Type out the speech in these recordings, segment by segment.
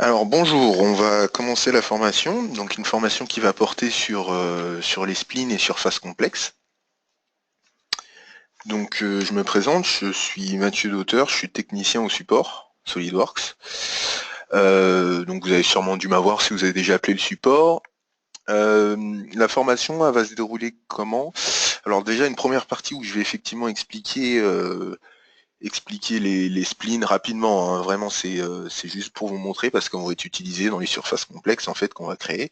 Alors bonjour, on va commencer la formation, donc une formation qui va porter sur les spleens et surfaces complexes. Donc je me présente, je suis Mathieu Dauteur, je suis technicien au support SolidWorks. Donc vous avez sûrement dû m'avoir si vous avez déjà appelé le support. La formation elle va se dérouler comment? Alors déjà une première partie où je vais effectivement expliquer les spleens rapidement, hein. Vraiment c'est juste pour vous montrer parce qu'on va être utilisé dans les surfaces complexes en fait qu'on va créer.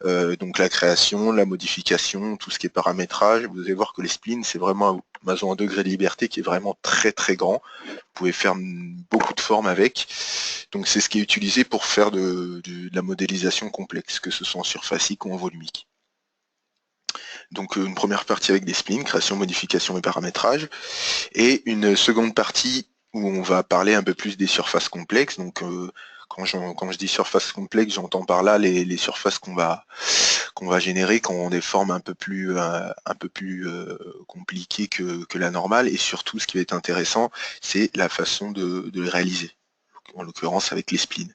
Donc la création, la modification, tout ce qui est paramétrage. Vous allez voir que les spleens, c'est vraiment un degré de liberté qui est vraiment très très grand. Vous pouvez faire beaucoup de formes avec. Donc c'est ce qui est utilisé pour faire de la modélisation complexe, que ce soit en surfacique ou en volumique. Donc une première partie avec des spleens, création, modification et paramétrage, et une seconde partie où on va parler un peu plus des surfaces complexes. Donc quand je dis surface complexe, j'entends par là les surfaces qu'on va générer quand on a des formes un peu plus compliquées que la normale, et surtout ce qui va être intéressant, c'est la façon de les réaliser, en l'occurrence avec les spleens.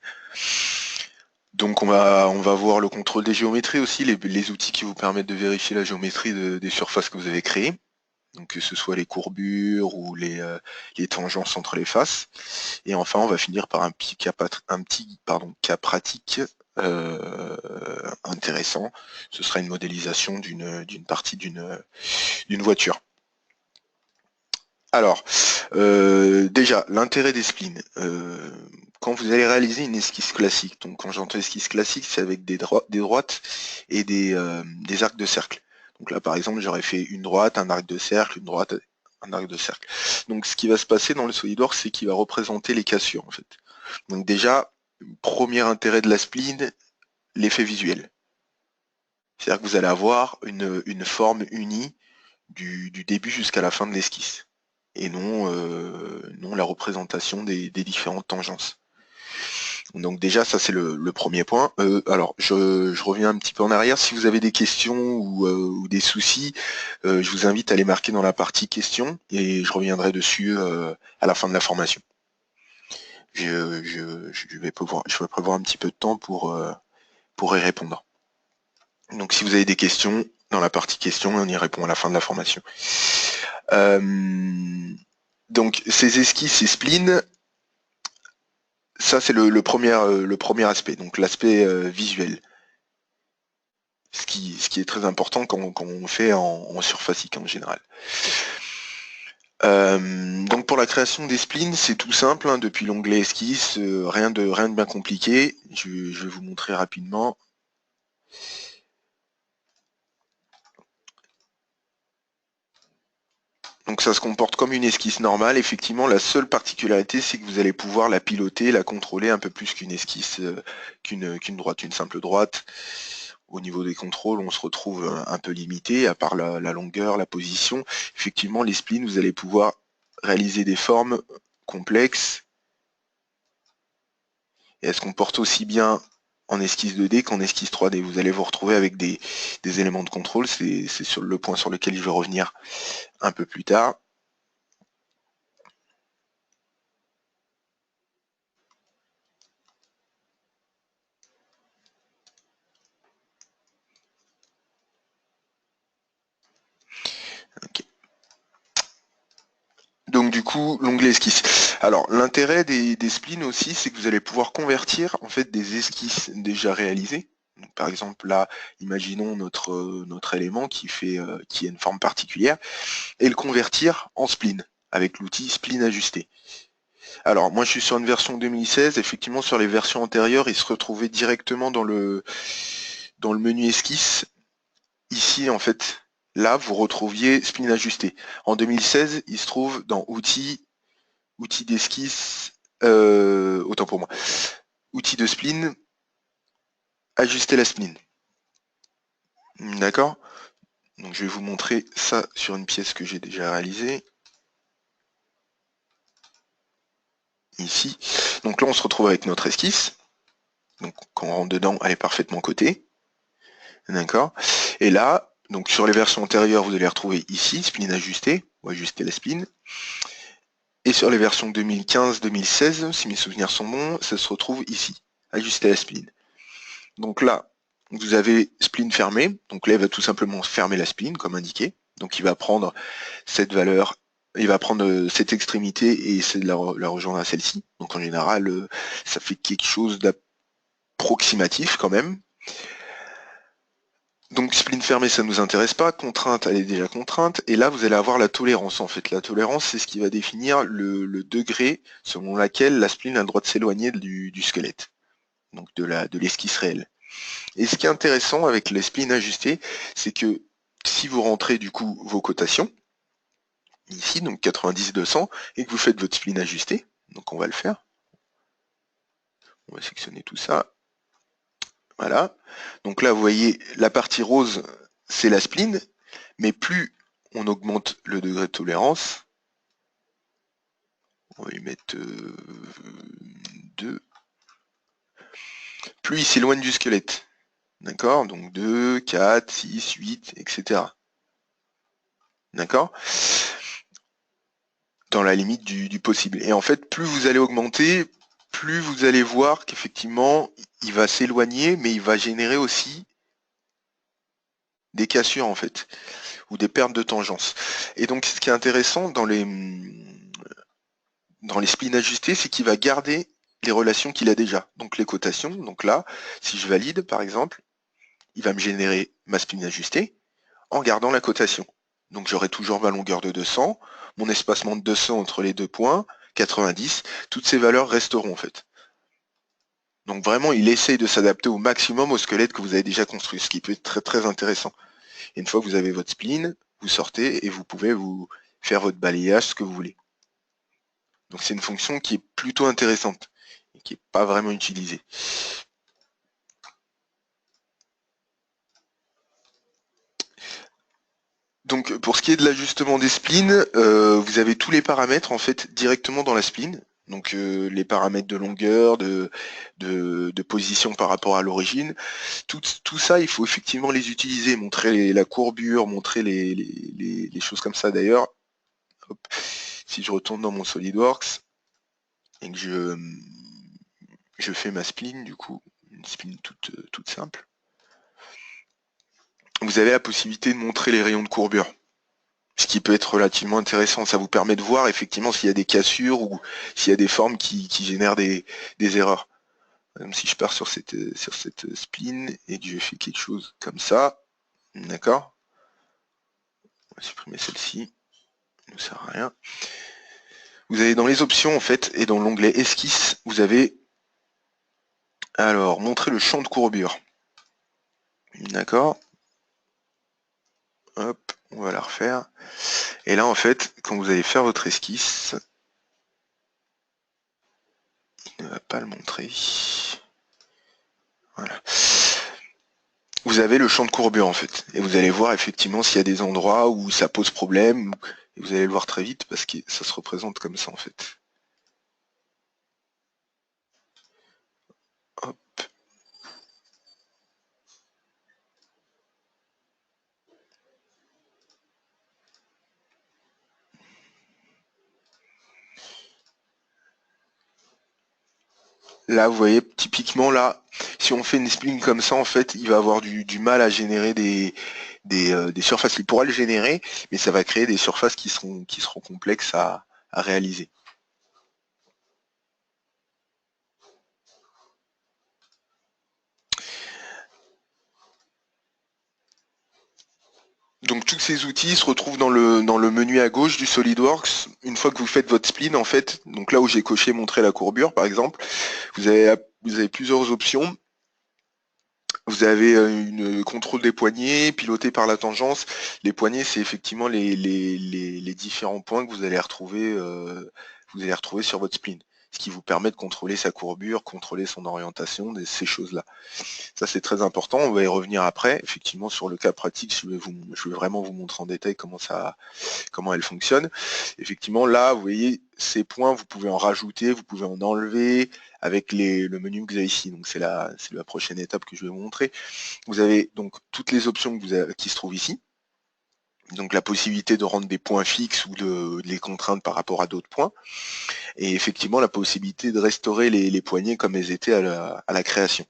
Donc on va voir le contrôle des géométries aussi, les outils qui vous permettent de vérifier la géométrie des surfaces que vous avez créées, donc que ce soit les courbures ou les tangences entre les faces. Et enfin, on va finir par un petit cas pratique intéressant. Ce sera une modélisation d'une partie d'une voiture. Alors, déjà, l'intérêt des spleens. Quand vous allez réaliser une esquisse classique, donc quand j'entends esquisse classique, c'est avec des droites et des arcs de cercle. Donc là, par exemple, j'aurais fait une droite, un arc de cercle, une droite, un arc de cercle. Donc ce qui va se passer dans le SolidWorks, c'est qu'il va représenter les cassures, en fait. Donc déjà, premier intérêt de la spleen, l'effet visuel. C'est-à-dire que vous allez avoir une forme unie du début jusqu'à la fin de l'esquisse, et non la représentation des différentes tangences. Donc déjà, ça c'est le premier point. Alors, je reviens un petit peu en arrière. Si vous avez des questions ou des soucis, je vous invite à les marquer dans la partie questions, et je reviendrai dessus à la fin de la formation. Je vais prévoir un petit peu de temps pour y répondre. Donc si vous avez des questions, dans la partie questions, on y répond à la fin de la formation. Euh, donc ces esquisses, ces spleens, ça c'est le premier aspect, donc l'aspect visuel, ce qui est très important quand on fait en surfacique en général. Donc pour la création des spleens, c'est tout simple, hein, depuis l'onglet esquisse, rien de bien compliqué. Je vais vous montrer rapidement. Donc ça se comporte comme une esquisse normale. Effectivement, la seule particularité, c'est que vous allez pouvoir la piloter, la contrôler un peu plus qu'une esquisse, qu'une droite, une simple droite. Au niveau des contrôles, on se retrouve un peu limité, à part la longueur, la position. Effectivement, les spleens, vous allez pouvoir réaliser des formes complexes, et elles se comportent aussi bien en esquisse 2D qu'en esquisse 3D. Vous allez vous retrouver avec des éléments de contrôle. C'est sur le point sur lequel je vais revenir un peu plus tard. Ok. Donc du coup, l'onglet esquisse. Alors l'intérêt des spleens aussi, c'est que vous allez pouvoir convertir en fait des esquisses déjà réalisées. Donc, par exemple là, imaginons notre élément qui a une forme particulière, et le convertir en spleen avec l'outil spleen ajusté. Alors moi je suis sur une version 2016, effectivement sur les versions antérieures, il se retrouvait directement dans le menu esquisse. Ici en fait, là vous retrouviez spleen ajusté. En 2016, il se trouve dans outils d'esquisse, autant pour moi, outils de spleen, ajuster la spleen. D'accord? Donc je vais vous montrer ça sur une pièce que j'ai déjà réalisée. Ici. Donc là on se retrouve avec notre esquisse. Donc quand on rentre dedans, elle est parfaitement cotée. D'accord? Et là, donc sur les versions antérieures, vous allez retrouver ici, spleen ajusté, ou ajuster la spleen. Et sur les versions 2015-2016, si mes souvenirs sont bons, ça se retrouve ici, ajuster la spleen. Donc là, vous avez spleen fermé, donc là il va tout simplement fermer la spleen comme indiqué, donc il va prendre cette valeur, il va prendre cette extrémité et essayer de la rejoindre à celle-ci, donc en général ça fait quelque chose d'approximatif quand même. Donc spleen fermé, ça ne nous intéresse pas, contrainte, elle est déjà contrainte, et là vous allez avoir la tolérance en fait. La tolérance, c'est ce qui va définir le degré selon laquelle la spleen a le droit de s'éloigner du squelette, donc de l'esquisse réelle. Et ce qui est intéressant avec les spleens ajustés, c'est que si vous rentrez du coup vos cotations, ici, donc 90-200, et que vous faites votre spleen ajusté, donc on va le faire, on va sectionner tout ça, voilà. Donc là, vous voyez, la partie rose, c'est la spleen, mais plus on augmente le degré de tolérance, on va lui mettre 2, plus il s'éloigne du squelette. D'accord? Donc 2, 4, 6, 8, etc. D'accord? Dans la limite du possible. Et en fait, plus vous allez augmenter, plus vous allez voir qu'effectivement, il va s'éloigner, mais il va générer aussi des cassures, en fait, ou des pertes de tangence. Et donc, ce qui est intéressant dans les spleens ajustés, c'est qu'il va garder les relations qu'il a déjà. Donc, les cotations. Donc là, si je valide, par exemple, il va me générer ma spleen ajustée en gardant la cotation. Donc, j'aurai toujours ma longueur de 200, mon espacement de 200 entre les deux points, 90, toutes ces valeurs resteront en fait. Donc vraiment, il essaye de s'adapter au maximum au squelette que vous avez déjà construit, ce qui peut être très très intéressant. Et une fois que vous avez votre spleen, vous sortez et vous pouvez vous faire votre balayage, ce que vous voulez. Donc c'est une fonction qui est plutôt intéressante et qui n'est pas vraiment utilisée. Donc pour ce qui est de l'ajustement des spleens, vous avez tous les paramètres en fait directement dans la spleen. Donc les paramètres de longueur, de position par rapport à l'origine. Tout ça, il faut effectivement les utiliser, montrer la courbure, montrer les choses comme ça. D'ailleurs, si je retourne dans mon SolidWorks et que je fais ma spleen, du coup, une spleen toute simple, vous avez la possibilité de montrer les rayons de courbure. Ce qui peut être relativement intéressant, ça vous permet de voir effectivement s'il y a des cassures ou s'il y a des formes qui génèrent des erreurs. Même si je pars sur cette spleen et que je fais quelque chose comme ça, d'accord, on va supprimer celle-ci, ça ne sert à rien. Vous avez dans les options en fait, et dans l'onglet esquisse, vous avez alors montrer le champ de courbure. D'accord. Hop, on va la refaire. Et là en fait, quand vous allez faire votre esquisse, il ne va pas le montrer. Voilà. Vous avez le champ de courbure en fait. Et vous allez voir effectivement s'il y a des endroits où ça pose problème. Et vous allez le voir très vite parce que ça se représente comme ça en fait. Hop. Là, vous voyez, typiquement là, si on fait une spleen comme ça, en fait, il va avoir du mal à générer des surfaces. Il pourra le générer, mais ça va créer des surfaces qui seront complexes à réaliser. Donc tous ces outils se retrouvent dans le menu à gauche du SolidWorks. Une fois que vous faites votre spleen, en fait, donc là où j'ai coché montrer la courbure, par exemple, vous avez plusieurs options. Vous avez une contrôle des poignets, piloté par la tangence. Les poignets, c'est effectivement les différents points que vous allez retrouver sur votre spleen. Ce qui vous permet de contrôler sa courbure, contrôler son orientation, ces choses-là. Ça, c'est très important. On va y revenir après. Effectivement, sur le cas pratique, je vais vraiment vous montrer en détail comment elle fonctionne. Effectivement, là, vous voyez, ces points, vous pouvez en rajouter, vous pouvez en enlever avec le menu que vous avez ici. Donc, c'est la prochaine étape que je vais vous montrer. Vous avez donc toutes les options qui se trouvent ici. Donc la possibilité de rendre des points fixes ou de les contraindre par rapport à d'autres points. Et effectivement la possibilité de restaurer les poignées comme elles étaient à la création.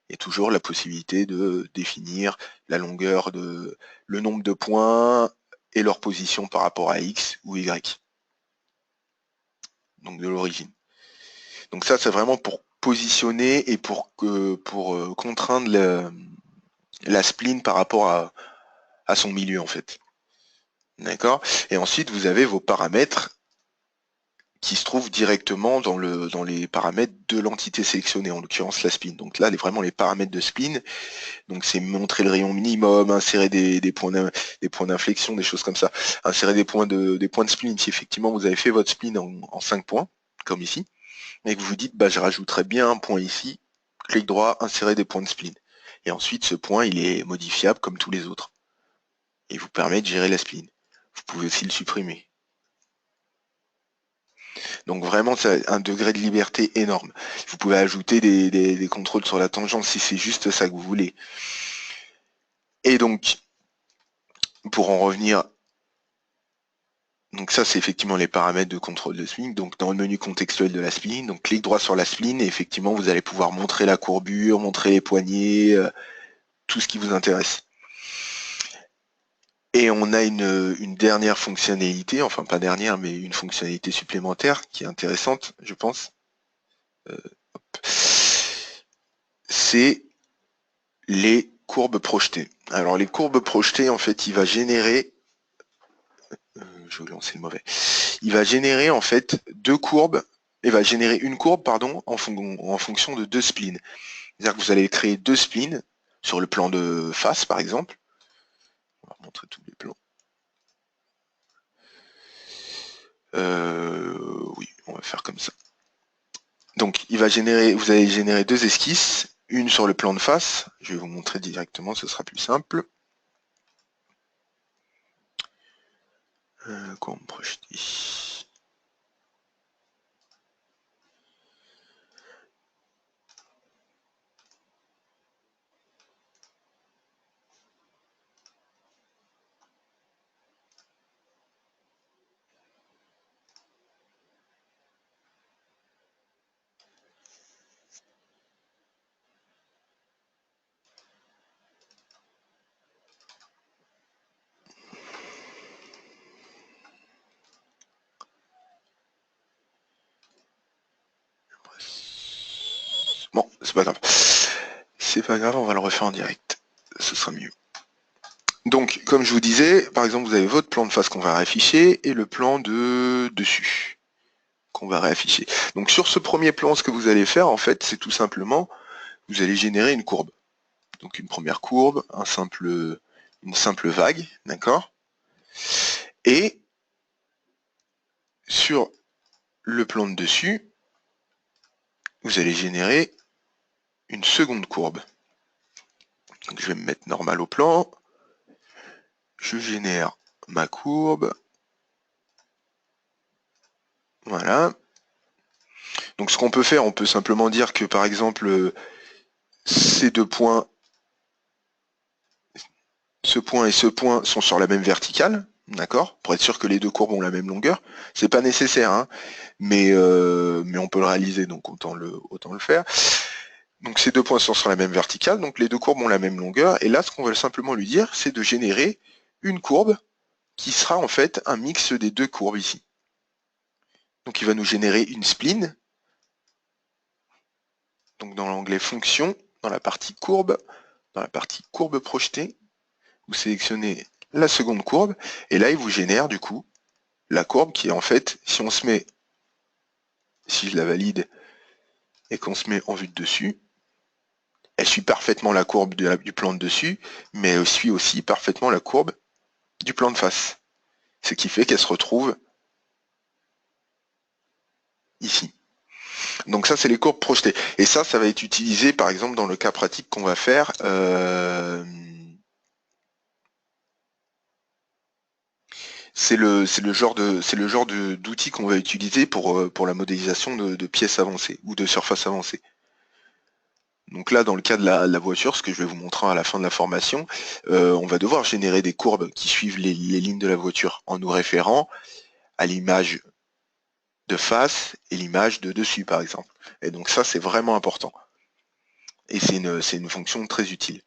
Et toujours la possibilité de définir la longueur le nombre de points et leur position par rapport à X ou Y. Donc de l'origine. Donc ça c'est vraiment pour positionner et pour contraindre la spline par rapport à son milieu en fait. D'accord. Et ensuite vous avez vos paramètres qui se trouvent directement dans les paramètres de l'entité sélectionnée, en l'occurrence la spline. Donc là, vraiment les paramètres de spline, donc c'est montrer le rayon minimum, insérer des points d'inflexion, des choses comme ça, insérer des points de spline. Si effectivement vous avez fait votre spline en 5 points, comme ici, et que vous vous dites, bah, je rajouterai bien un point ici, clic droit, insérer des points de spline. Et ensuite, ce point, il est modifiable comme tous les autres. Et vous permet de gérer la spline. Vous pouvez aussi le supprimer. Donc vraiment, c'est un degré de liberté énorme. Vous pouvez ajouter des contrôles sur la tangente si c'est juste ça que vous voulez. Et donc, pour en revenir, donc ça c'est effectivement les paramètres de contrôle de spline. Donc dans le menu contextuel de la spline, donc clic droit sur la spline et effectivement vous allez pouvoir montrer la courbure, montrer les poignées, tout ce qui vous intéresse. Et on a une dernière fonctionnalité, enfin pas dernière, mais une fonctionnalité supplémentaire qui est intéressante, je pense. C'est les courbes projetées. Alors les courbes projetées, en fait, il va générer, je vais lancer le mauvais, il va générer en fait deux courbes, il va générer une courbe, pardon, en fonction de deux splines. C'est-à-dire que vous allez créer deux splines sur le plan de face, par exemple. On va montrer tous les plans. Oui, on va faire comme ça. Donc vous allez générer deux esquisses, une sur le plan de face, je vais vous montrer directement, ce sera plus simple. Courbe projetée. Bon, c'est pas grave. C'est pas grave, on va le refaire en direct. Ce sera mieux. Donc, comme je vous disais, par exemple, vous avez votre plan de face qu'on va réafficher et le plan de dessus qu'on va réafficher. Donc, sur ce premier plan, ce que vous allez faire, en fait, c'est tout simplement, vous allez générer une courbe. Donc, une première courbe, une simple vague, d'accord? Et sur le plan de dessus, vous allez générer une seconde courbe. Donc, je vais me mettre normal au plan. Je génère ma courbe. Voilà. Donc ce qu'on peut faire, on peut simplement dire que par exemple, ces deux points, ce point et ce point sont sur la même verticale, d'accord? Pour être sûr que les deux courbes ont la même longueur. C'est pas nécessaire, hein, mais on peut le réaliser, donc autant le faire. Donc ces deux points sont sur la même verticale, donc les deux courbes ont la même longueur, et là ce qu'on veut simplement lui dire, c'est de générer une courbe qui sera en fait un mix des deux courbes ici. Donc il va nous générer une spline. Donc dans l'onglet fonction, dans la partie courbe projetée, vous sélectionnez la seconde courbe, et là il vous génère du coup la courbe qui est en fait, si on se met, si je la valide et qu'on se met en vue de dessus, elle suit parfaitement la courbe du plan de dessus, mais elle suit aussi parfaitement la courbe du plan de face. Ce qui fait qu'elle se retrouve ici. Donc ça, c'est les courbes projetées. Et ça va être utilisé, par exemple, dans le cas pratique qu'on va faire. C'est le genre d'outil qu'on va utiliser pour la modélisation de pièces avancées ou de surfaces avancées. Donc là, dans le cas de la voiture, ce que je vais vous montrer à la fin de la formation, on va devoir générer des courbes qui suivent les lignes de la voiture en nous référant à l'image de face et l'image de dessus, par exemple. Et donc ça, c'est vraiment important. Et c'est une fonction très utile.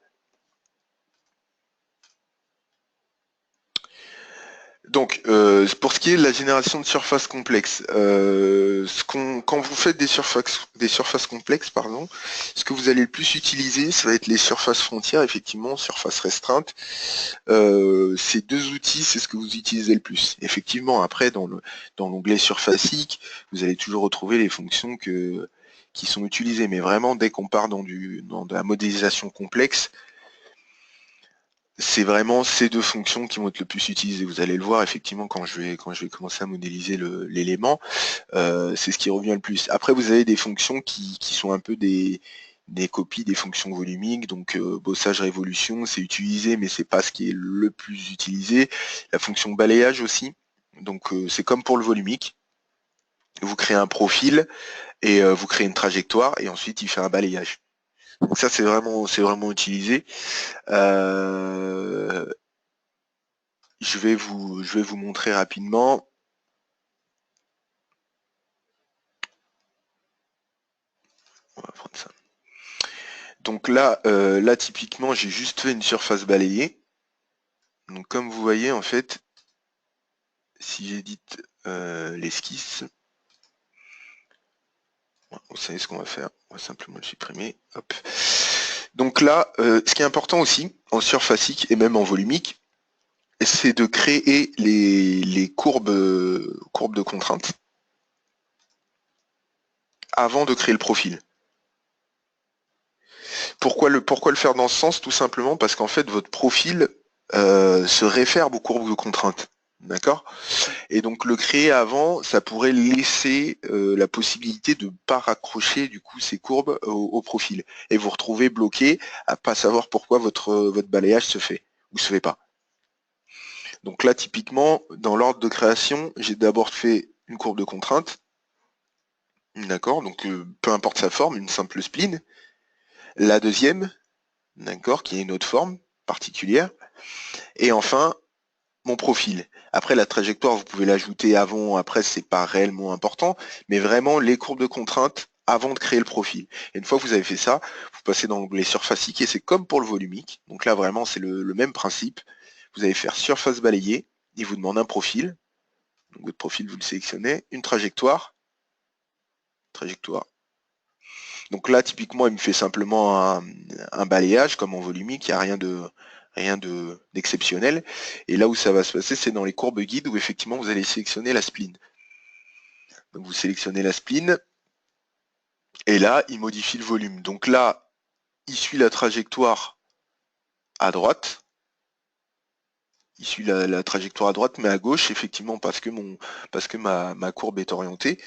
Donc, pour ce qui est de la génération de surfaces complexes, quand vous faites des surfaces complexes, pardon, ce que vous allez le plus utiliser, ça va être les surfaces frontières, effectivement, surfaces restreintes. Ces deux outils, c'est ce que vous utilisez le plus. Effectivement, après, dans l'onglet surfacique, vous allez toujours retrouver les fonctions qui sont utilisées. Mais vraiment, dès qu'on part dans de la modélisation complexe, c'est vraiment ces deux fonctions qui vont être le plus utilisées. Vous allez le voir effectivement quand je vais commencer à modéliser l'élément, c'est ce qui revient le plus. Après, vous avez des fonctions qui sont un peu des copies des fonctions volumiques, donc bossage révolution, c'est utilisé, mais c'est pas ce qui est le plus utilisé. La fonction balayage aussi, donc c'est comme pour le volumique. Vous créez un profil et vous créez une trajectoire et ensuite il fait un balayage. Donc ça c'est vraiment utilisé. Euh, je vais vous montrer rapidement. On va prendre ça. Donc là, typiquement, j'ai juste fait une surface balayée. Donc comme vous voyez, en fait, si j'édite l'esquisse, vous savez ce qu'on va faire. On va simplement le supprimer. Hop. Donc là, ce qui est important aussi, en surfacique et même en volumique, c'est de créer les courbes de contrainte avant de créer le profil. Pourquoi le faire dans ce sens? Tout simplement parce qu'en fait, votre profil se réfère aux courbes de contrainte. D'accord? Et donc le créer avant, ça pourrait laisser la possibilité de ne pas raccrocher du coup ces courbes au profil. Et vous retrouvez bloqué à pas savoir pourquoi votre balayage se fait ou se fait pas. Donc là, typiquement, dans l'ordre de création, j'ai d'abord fait une courbe de contrainte. D'accord? Donc peu importe sa forme, une simple spline. La deuxième, d'accord, qui est une autre forme particulière. Et enfin, mon profil. Après, la trajectoire, vous pouvez l'ajouter avant, après, c'est pas réellement important, mais vraiment les courbes de contrainte avant de créer le profil. Et une fois que vous avez fait ça, vous passez dans l'onglet surfacique et c'est comme pour le volumique. Donc là, vraiment, c'est le même principe. Vous allez faire surface balayée, il vous demande un profil. Donc votre profil, vous le sélectionnez, une trajectoire. Donc là, typiquement, il me fait simplement un balayage comme en volumique, il n'y a rien d'exceptionnel. Et là où ça va se passer, c'est dans les courbes guides où effectivement vous allez sélectionner la spline. Donc vous sélectionnez la spline et là, il modifie le volume. Donc là, il suit la trajectoire à droite. Il suit la trajectoire à droite, mais à gauche, effectivement, parce que ma courbe est orientée,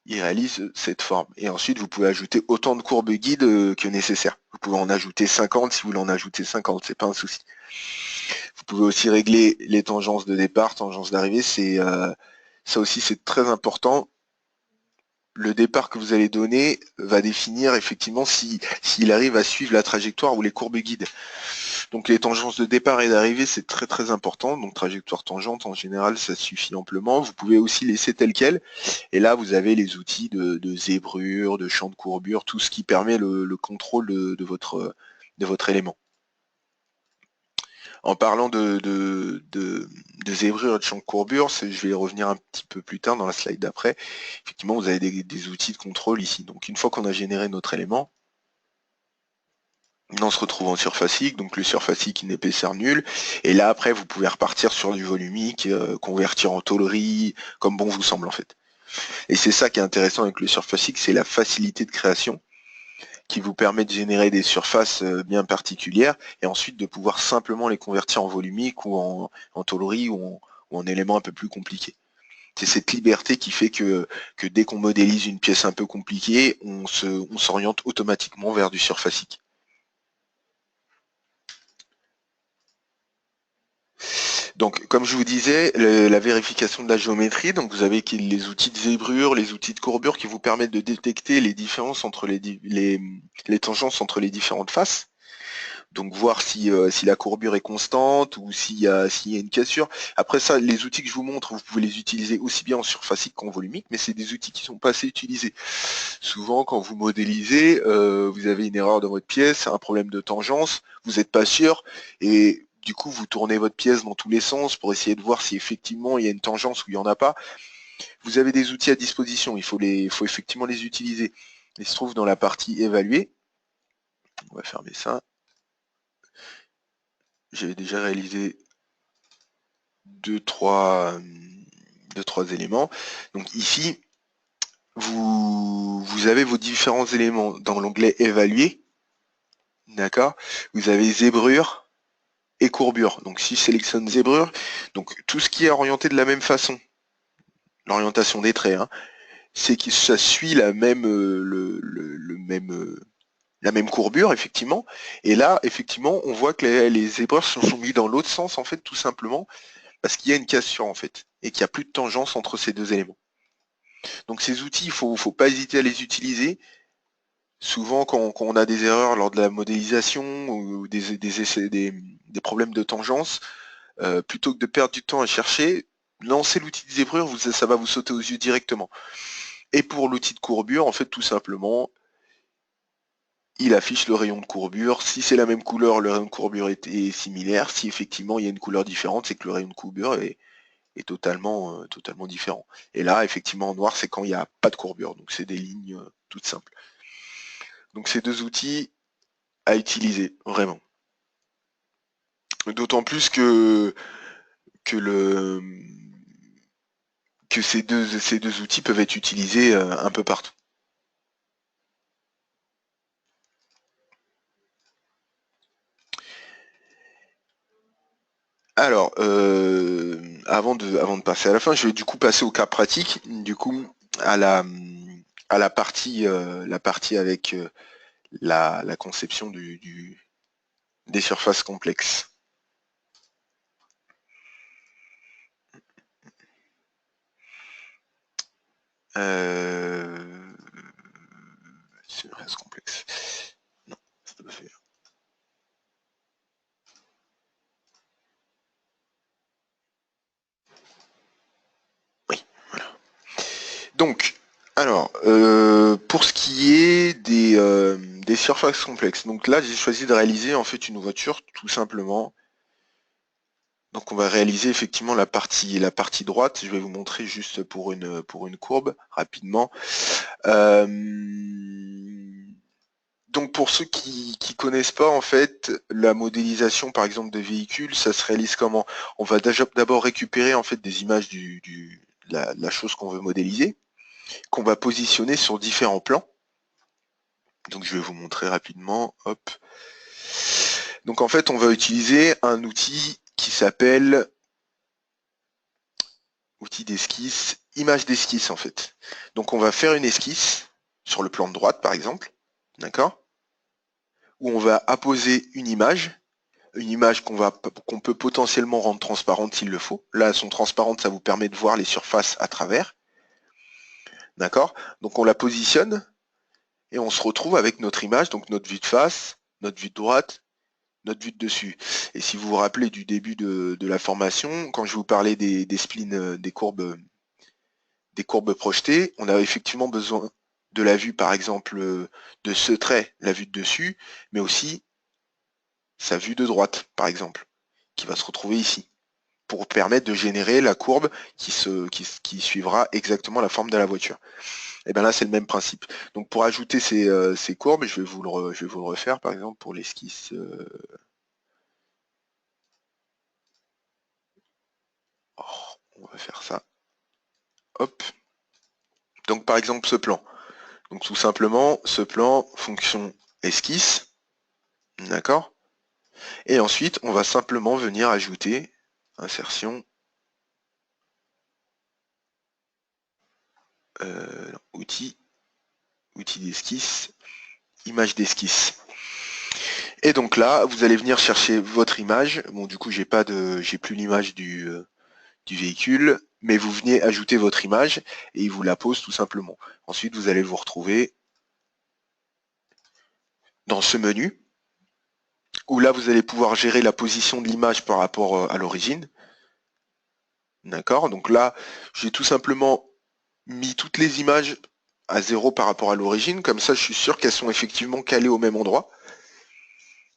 il réalise cette forme. Et ensuite, vous pouvez ajouter autant de courbes guides que nécessaire. Vous pouvez en ajouter 50 si vous voulez en ajouter 50, c'est pas un souci. Vous pouvez aussi régler les tangences de départ, tangences d'arrivée, ça aussi c'est très important. Le départ que vous allez donner va définir effectivement s'il arrive à suivre la trajectoire ou les courbes guides. Donc les tangences de départ et d'arrivée, c'est très très important. Donc trajectoire tangente, en général, ça suffit amplement. Vous pouvez aussi laisser tel quel. Et là, vous avez les outils de zébrure, de champ de courbure, tout ce qui permet le contrôle de votre élément. En parlant de zébrure et de champ de courbure, je vais y revenir un petit peu plus tard dans la slide d'après. Effectivement, vous avez des outils de contrôle ici. Donc une fois qu'on a généré notre élément, on se retrouve en surfacique, donc le surfacique une épaisseur nulle. Et là, après, vous pouvez repartir sur du volumique, convertir en tôlerie, comme bon vous semble en fait. Et c'est ça qui est intéressant avec le surfacique, c'est la facilité de création qui vous permet de générer des surfaces bien particulières et ensuite de pouvoir simplement les convertir en volumique ou en tôlerie ou en éléments un peu plus compliqués. C'est cette liberté qui fait que dès qu'on modélise une pièce un peu compliquée, on s'oriente automatiquement vers du surfacique. Donc, comme je vous disais, la vérification de la géométrie, donc vous avez les outils de zébrure, les outils de courbure qui vous permettent de détecter les différences entre les tangences entre les différentes faces. Donc voir si la courbure est constante ou s'il y a une cassure. Après ça, les outils que je vous montre, vous pouvez les utiliser aussi bien en surfacique qu'en volumique, mais c'est des outils qui sont pas assez utilisés. Souvent, quand vous modélisez, vous avez une erreur dans votre pièce, un problème de tangence, vous n'êtes pas sûr, et du coup, vous tournez votre pièce dans tous les sens pour essayer de voir si effectivement il y a une tangence ou il n'y en a pas. Vous avez des outils à disposition, il faut effectivement les utiliser. Ils se trouvent dans la partie évaluer. On va fermer ça. J'ai déjà réalisé deux, trois éléments. Donc ici, vous avez vos différents éléments dans l'onglet évaluer. D'accord. Vous avez zébrure et courbure. Donc si je sélectionne zébrure, donc tout ce qui est orienté de la même façon, l'orientation des traits, hein, c'est que ça suit la même, la même courbure, effectivement. Et là, effectivement, on voit que les zébrures sont mis dans l'autre sens, en fait, tout simplement, parce qu'il y a une cassure, en fait, et qu'il n'y a plus de tangence entre ces deux éléments. Donc ces outils, il faut pas hésiter à les utiliser. Souvent, quand on a des erreurs lors de la modélisation ou des problèmes de tangence, plutôt que de perdre du temps à chercher, lancez l'outil de zébrure, ça va vous sauter aux yeux directement. Et pour l'outil de courbure, en fait, tout simplement, il affiche le rayon de courbure. Si c'est la même couleur, le rayon de courbure est similaire. Si effectivement il y a une couleur différente, c'est que le rayon de courbure est totalement différent. Et là, effectivement, en noir, c'est quand il n'y a pas de courbure. Donc c'est des lignes toutes simples. Donc c'est deux outils à utiliser, vraiment. D'autant plus que le que ces deux outils peuvent être utilisés un peu partout. Alors, avant de passer à la fin, je vais du coup passer au cas pratique, du coup à la partie avec la conception des surfaces complexes. Surface complexe. Non, ça doit faire. Oui, voilà. Donc, alors, pour ce qui est des surfaces complexes, donc là j'ai choisi de réaliser en fait une voiture tout simplement. Donc on va réaliser effectivement la partie droite. Je vais vous montrer juste pour une courbe rapidement. Euh, donc pour ceux qui connaissent pas en fait la modélisation par exemple de véhicules, ça se réalise comment? On va d'abord récupérer en fait des images la chose qu'on veut modéliser, qu'on va positionner sur différents plans. Donc je vais vous montrer rapidement. Hop. Donc en fait on va utiliser un outil qui s'appelle outil d'esquisse, image d'esquisse en fait. Donc on va faire une esquisse sur le plan de droite par exemple, d'accord, où on va apposer une image qu'on peut potentiellement rendre transparente s'il le faut. Là, elles sont transparentes, ça vous permet de voir les surfaces à travers, d'accord. Donc on la positionne et on se retrouve avec notre image, donc notre vue de face, notre vue de droite, notre vue de dessus. Et si vous vous rappelez du début de la formation, quand je vous parlais des splines, des courbes projetées, on a effectivement besoin de la vue, par exemple, de ce trait, la vue de dessus, mais aussi sa vue de droite, par exemple, qui va se retrouver ici, pour permettre de générer la courbe qui suivra exactement la forme de la voiture. Et bien là, c'est le même principe. Donc pour ajouter ces courbes, je vais vous le refaire, par exemple, pour l'esquisse. On va faire ça. Hop. Donc par exemple, ce plan. Donc tout simplement, ce plan, fonction esquisse, d'accord. Et ensuite, on va simplement venir ajouter insertion, outil d'esquisse, image d'esquisse. Et donc là, vous allez venir chercher votre image. Bon, du coup, j'ai plus l'image du véhicule, mais vous venez ajouter votre image et il vous la pose tout simplement. Ensuite, vous allez vous retrouver dans ce menu où là, vous allez pouvoir gérer la position de l'image par rapport à l'origine. D'accord? Donc là, j'ai tout simplement mis toutes les images à 0 par rapport à l'origine. Comme ça, je suis sûr qu'elles sont effectivement calées au même endroit.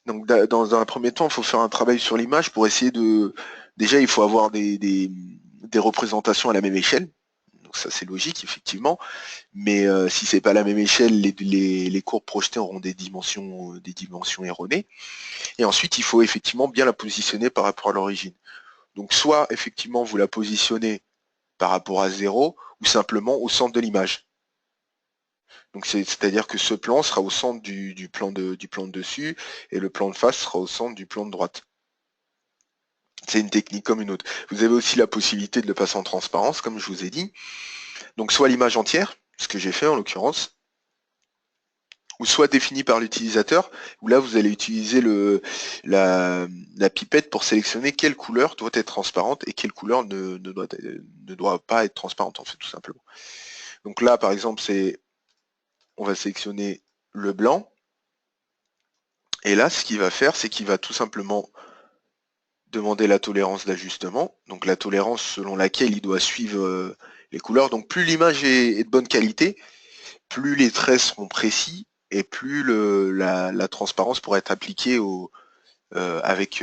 Donc dans un premier temps, il faut faire un travail sur l'image pour essayer de... Déjà, il faut avoir des représentations à la même échelle. Donc ça, c'est logique, effectivement. Mais si c'est pas la même échelle, les courbes projetées auront des dimensions erronées. Et ensuite, il faut effectivement bien la positionner par rapport à l'origine. Donc soit, effectivement, vous la positionnez par rapport à 0 ou simplement au centre de l'image. Donc c'est-à-dire que ce plan sera au centre du plan de dessus et le plan de face sera au centre du plan de droite. C'est une technique comme une autre. Vous avez aussi la possibilité de le passer en transparence, comme je vous ai dit. Donc soit l'image entière, ce que j'ai fait en l'occurrence, ou soit définie par l'utilisateur, où là vous allez utiliser la pipette pour sélectionner quelle couleur doit être transparente et quelle couleur ne doit pas être transparente, en fait, tout simplement. Donc là, par exemple, on va sélectionner le blanc. Et là, ce qu'il va faire, c'est qu'il va tout simplement demander la tolérance d'ajustement. Donc la tolérance selon laquelle il doit suivre les couleurs. Donc plus l'image est de bonne qualité, plus les traits seront précis et plus la transparence pourra être appliquée avec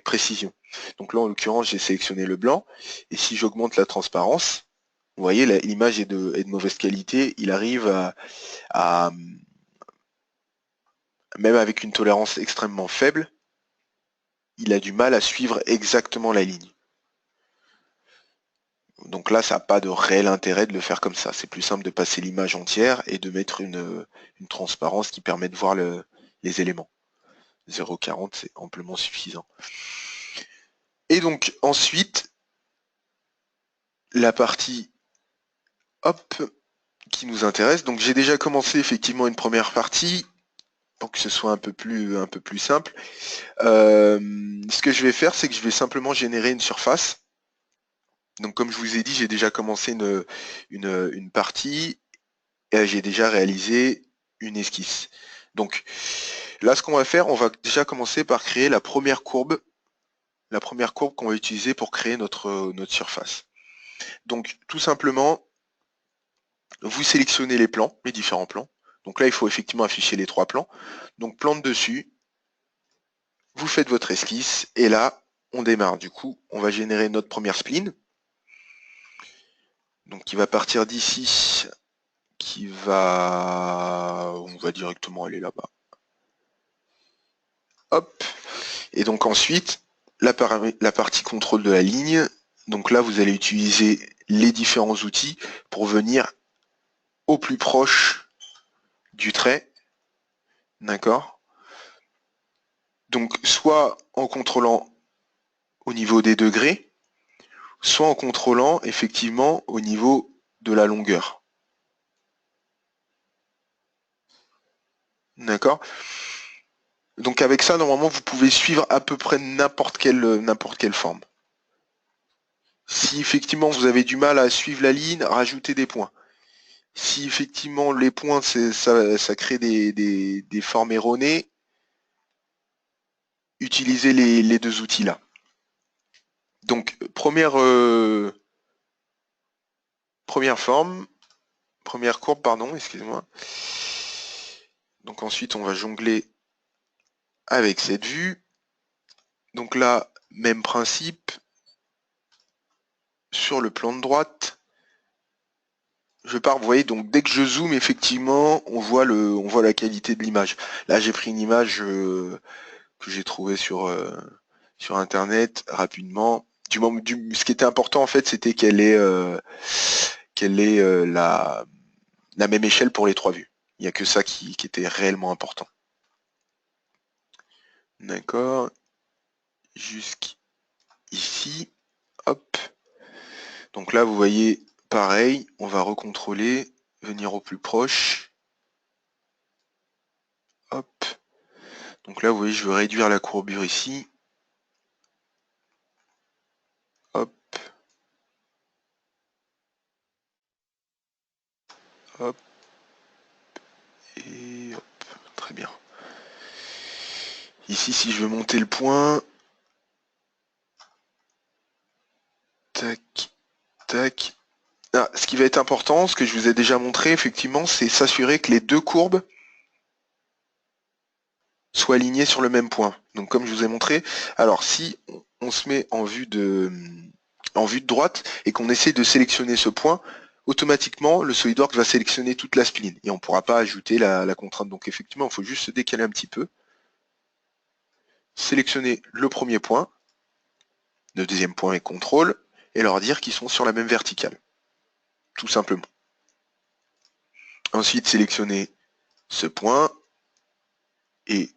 précision. Donc là, en l'occurrence, j'ai sélectionné le blanc. Et si j'augmente la transparence, vous voyez, l'image est de mauvaise qualité. Il arrive à même avec une tolérance extrêmement faible, il a du mal à suivre exactement la ligne. Donc là, ça n'a pas de réel intérêt de le faire comme ça. C'est plus simple de passer l'image entière et de mettre une transparence qui permet de voir les éléments. 0,40, c'est amplement suffisant. Et donc ensuite, la partie hop qui nous intéresse. Donc j'ai déjà commencé effectivement une première partie pour que ce soit un peu plus simple. Ce que je vais faire, c'est que je vais simplement générer une surface. Donc comme je vous ai dit, j'ai déjà commencé une partie et j'ai déjà réalisé une esquisse. Donc là, ce qu'on va faire, on va déjà commencer par créer la première courbe qu'on va utiliser pour créer notre surface. Donc tout simplement, vous sélectionnez les plans, les différents plans. Donc là, il faut effectivement afficher les 3 plans. Donc plan de dessus, vous faites votre esquisse et là, on démarre. Du coup, on va générer notre première spline. Donc qui va partir d'ici, on va directement aller là-bas. Hop. Et donc ensuite, la partie contrôle de la ligne. Donc là, vous allez utiliser les différents outils pour venir au plus proche du trait. D'accord? Donc soit en contrôlant au niveau des degrés, soit en contrôlant effectivement au niveau de la longueur. D'accord? Donc avec ça, normalement, vous pouvez suivre à peu près n'importe quelle forme. Si effectivement vous avez du mal à suivre la ligne, rajoutez des points. Si effectivement les points, ça crée des formes erronées, utilisez les 2 outils-là. Donc première forme, première courbe, pardon, excusez-moi. Donc ensuite, on va jongler avec cette vue. Donc là, même principe. Sur le plan de droite, je pars, vous voyez, donc dès que je zoome, effectivement, on voit la qualité de l'image. Là, j'ai pris une image que j'ai trouvée sur Internet rapidement. Ce qui était important, en fait, c'était qu'elle ait la même échelle pour les 3 vues. Il n'y a que ça qui était réellement important. D'accord. Jusqu'ici. Hop. Donc là, vous voyez, pareil, on va recontrôler, venir au plus proche. Hop. Donc là, vous voyez, je veux réduire la courbure ici. Hop. Hop. Et hop. Très bien. Ici, si je veux monter le point, tac, tac. Ah, ce qui va être important, ce que je vous ai déjà montré, effectivement, c'est s'assurer que les deux courbes soient alignées sur le même point. Donc, comme je vous ai montré, alors si on se met en vue de droite et qu'on essaie de sélectionner ce point, automatiquement, le SolidWorks va sélectionner toute la spline et on ne pourra pas ajouter la contrainte. Donc, effectivement, il faut juste se décaler un petit peu, sélectionner le premier point, le deuxième point est contrôle, et leur dire qu'ils sont sur la même verticale, tout simplement. Ensuite, sélectionner ce point et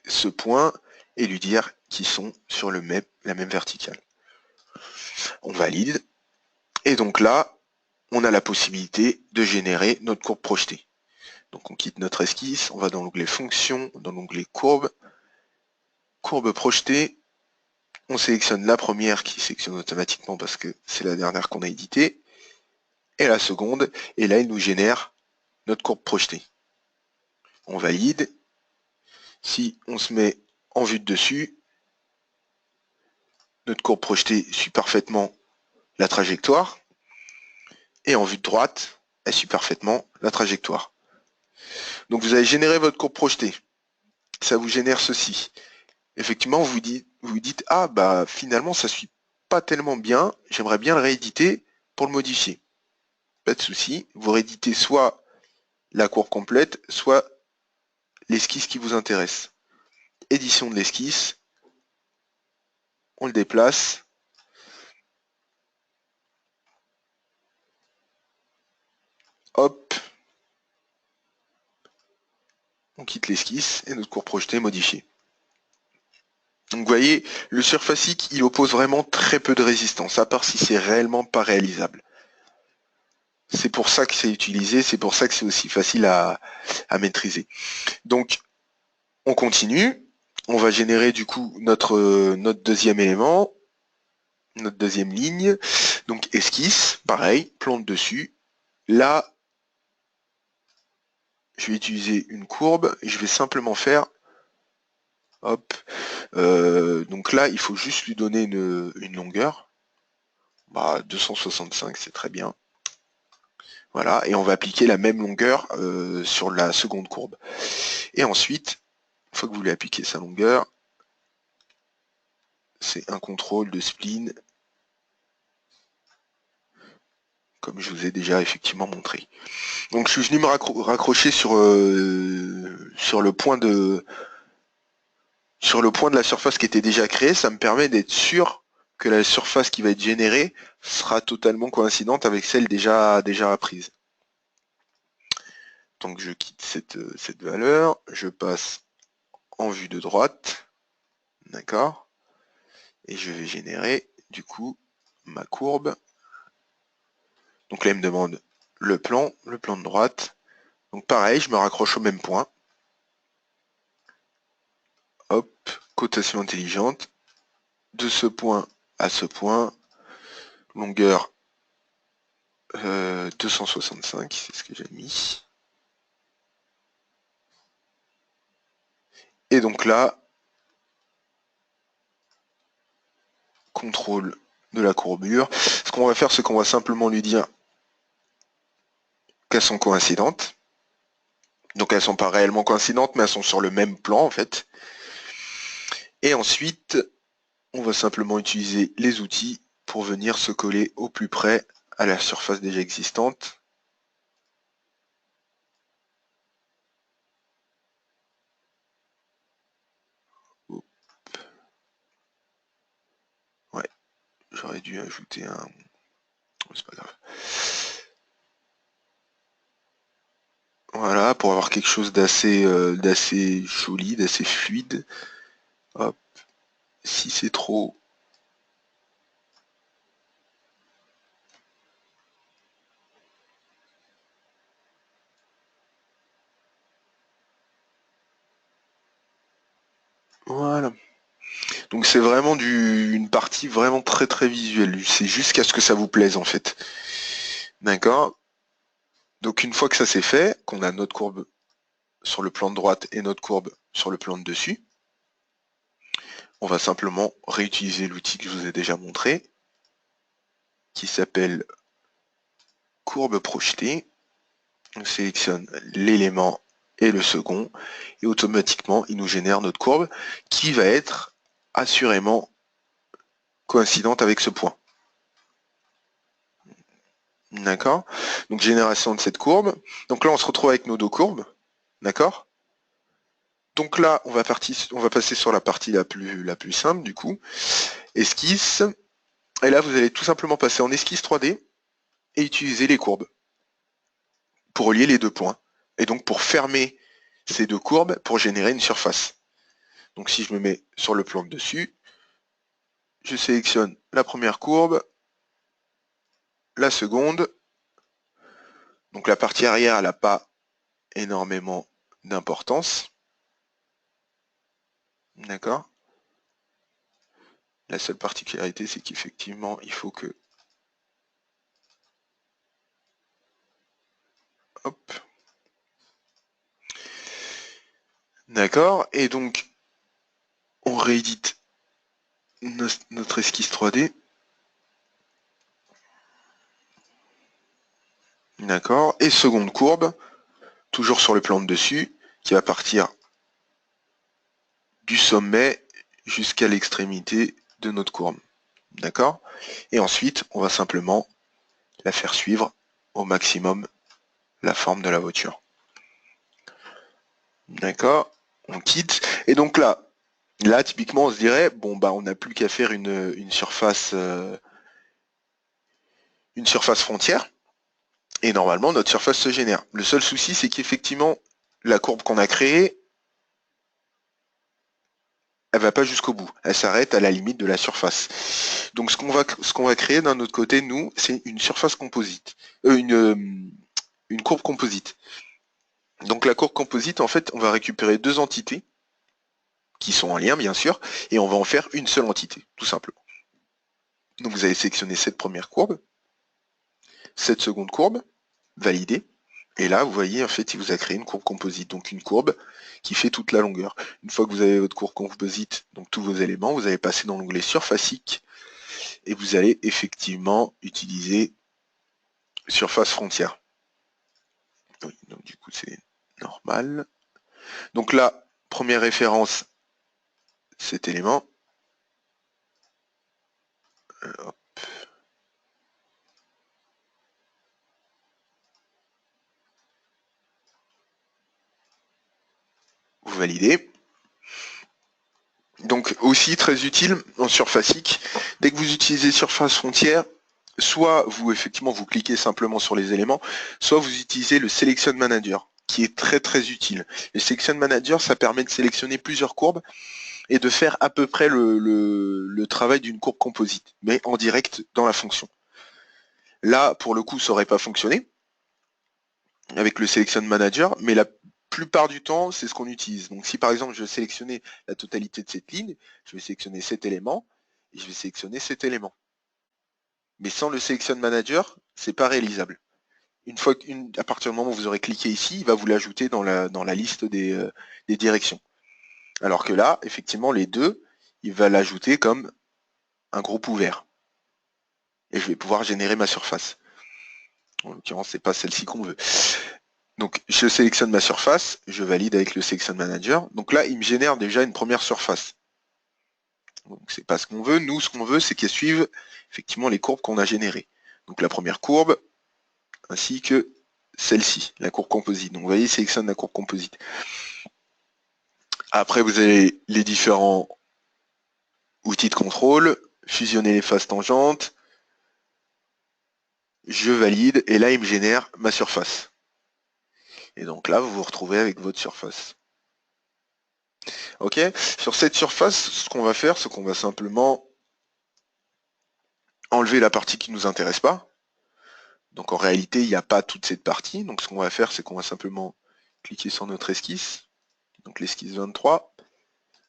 ce point et lui dire qu'ils sont sur la même verticale. On valide. Et donc là, on a la possibilité de générer notre courbe projetée. Donc on quitte notre esquisse, on va dans l'onglet Fonctions, dans l'onglet Courbe, Courbe projetée, on sélectionne la première qui sélectionne automatiquement parce que c'est la dernière qu'on a éditée, et la seconde, et là il nous génère notre courbe projetée. On valide. Si on se met en vue de dessus, notre courbe projetée suit parfaitement la trajectoire, et en vue de droite, elle suit parfaitement la trajectoire. Donc vous avez généré votre courbe projetée. Ça vous génère ceci. Effectivement, vous dites ah bah finalement ça suit pas tellement bien, j'aimerais bien le rééditer pour le modifier. Pas de souci, vous rééditez soit la courbe complète, soit l'esquisse qui vous intéresse. Édition de l'esquisse, on le déplace. Hop, on quitte l'esquisse et notre courbe projetée est modifiée. Donc vous voyez, le surfacique, il oppose vraiment très peu de résistance, à part si c'est réellement pas réalisable. C'est pour ça que c'est utilisé, c'est pour ça que c'est aussi facile à maîtriser. Donc, on continue. On va générer du coup notre deuxième élément, notre deuxième ligne. Donc, esquisse, pareil, plante dessus. Là, je vais utiliser une courbe et je vais simplement faire, hop, donc là, il faut juste lui donner une longueur. Bah, 265, c'est très bien. Voilà, et on va appliquer la même longueur sur la seconde courbe. Et ensuite, une fois que vous lui appliquez sa longueur, c'est un contrôle de spline, comme je vous ai déjà effectivement montré. Donc je suis venu me raccrocher sur le point de la surface qui était déjà créée. Ça me permet d'être sûr que la surface qui va être générée sera totalement coïncidente avec celle déjà apprise. Donc je quitte cette valeur, je passe en vue de droite, d'accord, et je vais générer du coup ma courbe. Donc là il me demande le plan de droite. Donc pareil, je me raccroche au même point. Hop, cotation intelligente. De ce point à ce point, longueur 265, c'est ce que j'ai mis. Et donc là, contrôle de la courbure. Ce qu'on va faire, c'est qu'on va simplement lui dire qu'elles sont coïncidentes. Donc elles sont pas réellement coïncidentes, mais elles sont sur le même plan en fait. Et ensuite, on va simplement utiliser les outils pour venir se coller au plus près à la surface déjà existante. Ouais, j'aurais dû ajouter un... C'est pas grave. Voilà, pour avoir quelque chose d'assez joli, d'assez fluide. Hop, si c'est trop... Voilà. Donc c'est vraiment une partie vraiment très très visuelle. C'est jusqu'à ce que ça vous plaise en fait. D'accord. Donc une fois que ça c'est fait, qu'on a notre courbe sur le plan de droite et notre courbe sur le plan de dessus, on va simplement réutiliser l'outil que je vous ai déjà montré, qui s'appelle courbe projetée. On sélectionne l'élément et le second, et automatiquement il nous génère notre courbe qui va être assurément coïncidente avec ce point. D'accord. Donc génération de cette courbe. Donc là on se retrouve avec nos deux courbes. D'accord. Donc là on va passer sur la partie la plus simple du coup. Esquisse. Et là vous allez tout simplement passer en esquisse 3D et utiliser les courbes pour relier les deux points. Et donc pour fermer ces deux courbes pour générer une surface. Donc si je me mets sur le plan de dessus, je sélectionne la première courbe, la seconde. Donc la partie arrière, elle n'a pas énormément d'importance. D'accord. La seule particularité, c'est qu'effectivement, il faut que... Hop. D'accord. Et donc, on réédite notre esquisse 3D. D'accord. Et seconde courbe, toujours sur le plan de dessus, qui va partir du sommet jusqu'à l'extrémité de notre courbe. D'accord. Et ensuite, on va simplement la faire suivre au maximum la forme de la voiture. D'accord. On quitte. Et donc là, typiquement, on se dirait, bon, bah, on n'a plus qu'à faire une surface frontière. Et normalement, notre surface se génère. Le seul souci, c'est qu'effectivement, la courbe qu'on a créée, elle va pas jusqu'au bout. Elle s'arrête à la limite de la surface. Donc ce qu'on va créer d'un autre côté, nous, c'est une surface composite. Une courbe composite. Donc la courbe composite, en fait, on va récupérer deux entités qui sont en lien, bien sûr, et on va en faire une seule entité, tout simplement. Donc vous allez sélectionner cette première courbe, cette seconde courbe, valider. Et là, vous voyez, en fait, il vous a créé une courbe composite, donc une courbe qui fait toute la longueur. Une fois que vous avez votre courbe composite, donc tous vos éléments, vous allez passer dans l'onglet surfacique et vous allez effectivement utiliser surface frontière. Oui, donc du coup, c'est normal. Donc là, première référence, cet élément. Hop. Vous validez. Donc aussi très utile en surfacique, dès que vous utilisez surface frontière, soit vous cliquez simplement sur les éléments, soit vous utilisez le Selection Manager, qui est très très utile. Le Selection Manager, ça permet de sélectionner plusieurs courbes et de faire à peu près le travail d'une courbe composite, mais en direct dans la fonction. Là, pour le coup, ça n'aurait pas fonctionné avec le Selection Manager, mais la plupart du temps, c'est ce qu'on utilise. Donc si par exemple je veux sélectionner la totalité de cette ligne, je vais sélectionner cet élément et je vais sélectionner cet élément. Mais sans le Selection Manager, c'est pas réalisable. À partir du moment où vous aurez cliqué ici, il va vous l'ajouter dans la liste des directions. Alors que là, effectivement, les deux, il va l'ajouter comme un groupe ouvert. Et je vais pouvoir générer ma surface. En l'occurrence, c'est pas celle-ci qu'on veut. Donc, je sélectionne ma surface, je valide avec le Selection Manager. Donc là, il me génère déjà une première surface. Donc, c'est pas ce qu'on veut. Nous, ce qu'on veut, c'est qu'elle suive effectivement les courbes qu'on a générées. Donc, la première courbe, ainsi que celle-ci, la courbe composite. Donc, vous voyez, il sélectionne la courbe composite. Après, vous avez les différents outils de contrôle, fusionner les faces tangentes, je valide, et là, il me génère ma surface. Et donc là, vous vous retrouvez avec votre surface. Ok. Sur cette surface, ce qu'on va faire, c'est qu'on va simplement enlever la partie qui ne nous intéresse pas. Donc en réalité, il n'y a pas toute cette partie. Donc ce qu'on va faire, c'est qu'on va simplement cliquer sur notre esquisse. Donc l'esquisse 23.